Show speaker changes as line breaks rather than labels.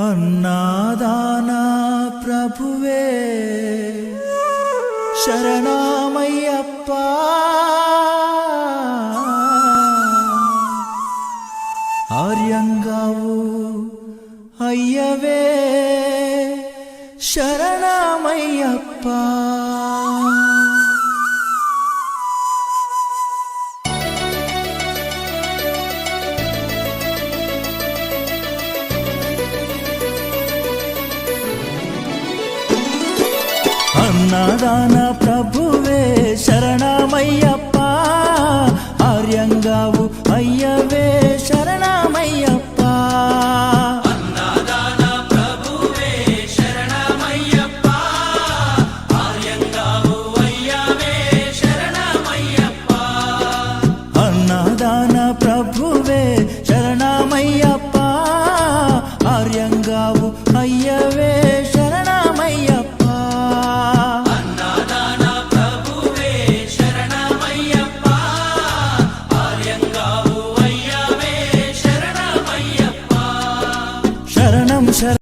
अन्नादान प्रभुवे शरणमय्यप्पा आर्यंगावु अय्यवे शरणमय्यप्पा अन्नदान प्रभुवे शरणमय्यप्पा आर्यंगावु अय्यवे शरणमय्यप्पा
अन्नदान प्रभुवे शरणमय्यप्पा आर्यंगावु अय्यवे शरणमय्यप्पा
अन्नदान प्रभुवे शरणमय्यप्पा आर्यंगावु